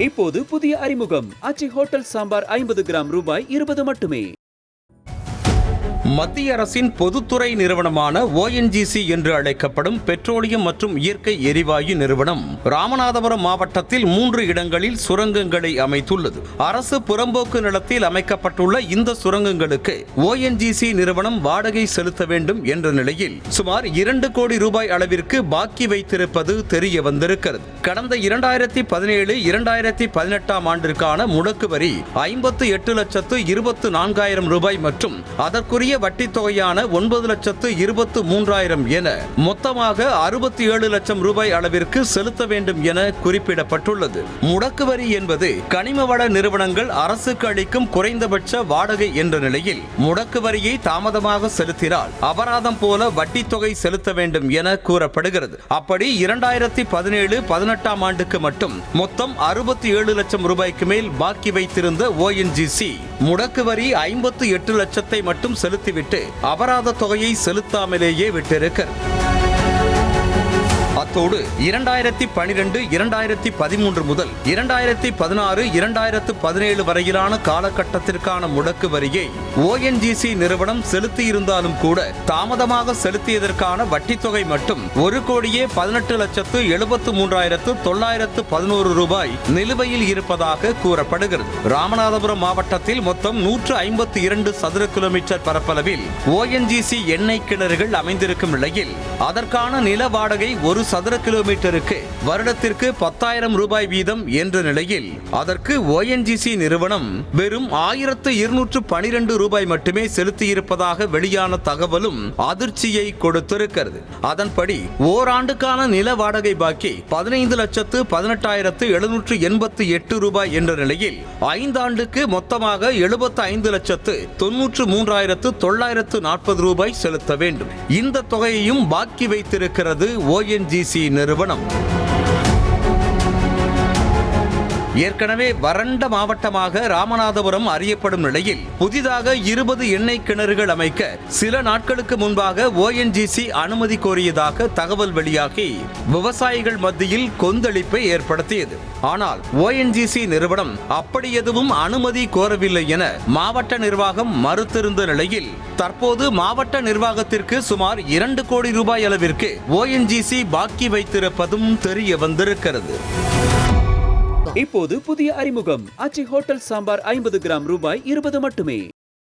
இப்போது புதிய அறிமுகம் ஆச்சி ஹோட்டல் சாம்பார் 50 கிராம் ரூபாய் 20 மட்டுமே. மத்திய அரசின் பொதுத்துறை நிறுவனமான ONGC என்று அழைக்கப்படும் பெட்ரோலியம் மற்றும் இயற்கை எரிவாயு நிறுவனம் ராமநாதபுரம் மாவட்டத்தில் 3 இடங்களில் சுரங்கங்களை அமைத்துள்ளது. அரசு புறம்போக்கு நிலத்தில் அமைக்கப்பட்டுள்ள இந்த சுரங்கங்களுக்கு ONGC நிறுவனம் வாடகை செலுத்த வேண்டும் என்ற நிலையில் சுமார் 2 கோடி ரூபாய் அளவிற்கு பாக்கி வைத்திருப்பது தெரிய வந்திருக்கிறது. கடந்த 2017-2018 ஆண்டிற்கான முடக்கு வரி 58,24,000 ரூபாய் மற்றும் அதற்குரிய வட்டி தொகையான 9,23,000 என மொத்தமாக 67 லட்சம் ரூபாய் அளவிற்கு செலுத்த வேண்டும் என குறிப்பிடப்பட்டுள்ளது. முடக்கு வரி என்பது கனிம வள நிறுவனங்கள் அரசுக்கு அளிக்கும் குறைந்தபட்ச வாடகை என்ற நிலையில் முடக்கு வரியை தாமதமாக செலுத்தினால் அபராதம் போல வட்டி தொகை செலுத்த வேண்டும் என கூறப்படுகிறது. அப்படி 2017-18 ஆண்டுக்கு மட்டும் மொத்தம் 67 லட்சம் ரூபாய்க்கு மேல் பாக்கி வைத்திருந்த ONGC முடக்கு வரி 58 லட்சத்தை மட்டும் செலுத்திவிட்டு அபராத தொகையை செலுத்தாமலேயே விட்டிருக்கிறது. அத்தோடு 2012-2013 முதல் 2016-2017 வரையிலான காலகட்டத்திற்கான முடக்கு வரியை ONGC நிறுவனம் செலுத்தியிருந்தாலும் கூட தாமதமாக செலுத்தியதற்கான வட்டி தொகை மட்டும் 1,18,73,911 ரூபாய் நிலுவையில் இருப்பதாக கூறப்படுகிறது. ராமநாதபுரம் மாவட்டத்தில் மொத்தம் 152 சதுர கிலோமீட்டர் பரப்பளவில் ONGC எண்ணெய் கிணறுகள் அமைந்திருக்கும் நிலையில் அதற்கான நில வாடகை ஒரு சதுர கிலோமீட்டருக்கு வருடத்திற்கு 10,000 ரூபாய் வீதம் என்ற நிலையில் அதற்கு ONGC நிறுவனம் வெறும் 1,212 ரூபாய் மட்டுமே செலுத்தியிருப்பதாக வெளியான தகவலும் அதிர்ச்சியை கொடுத்திருக்கிறது. அதன்படி ஓராண்டுக்கான நில வாடகை பாக்கி 15,18,788 ரூபாய் என்ற நிலையில் 5 ஆண்டுக்கு மொத்தமாக 75,93,940 ரூபாய் செலுத்த வேண்டும். இந்த தொகையையும் பாக்கி வைத்திருக்கிறது ONGC நிறுவனம். ஏற்கனவே வறண்ட மாவட்டமாக ராமநாதபுரம் அறியப்படும் நிலையில் புதிதாக 20 எண்ணெய் கிணறுகள் அமைக்க சில நாட்களுக்கு முன்பாக ONGC அனுமதி கோரியதாக தகவல் வெளியாகி விவசாயிகள் மத்தியில் கொந்தளிப்பை ஏற்படுத்தியது. ஆனால் ONGC நிறுவனம் அப்படி எதுவும் அனுமதி கோரவில்லை என மாவட்ட நிர்வாகம் மறுத்திருந்த நிலையில் தற்போது மாவட்ட நிர்வாகத்திற்கு சுமார் 2 கோடி ரூபாய் அளவிற்கு ONGC பாக்கி வைத்திருப்பதும் தெரிய வந்திருக்கிறது. இப்போது புதிய அறிமுகம் ஆச்சி ஹோட்டல் சாம்பார் 50 கிராம் ரூபாய் 20 மட்டுமே.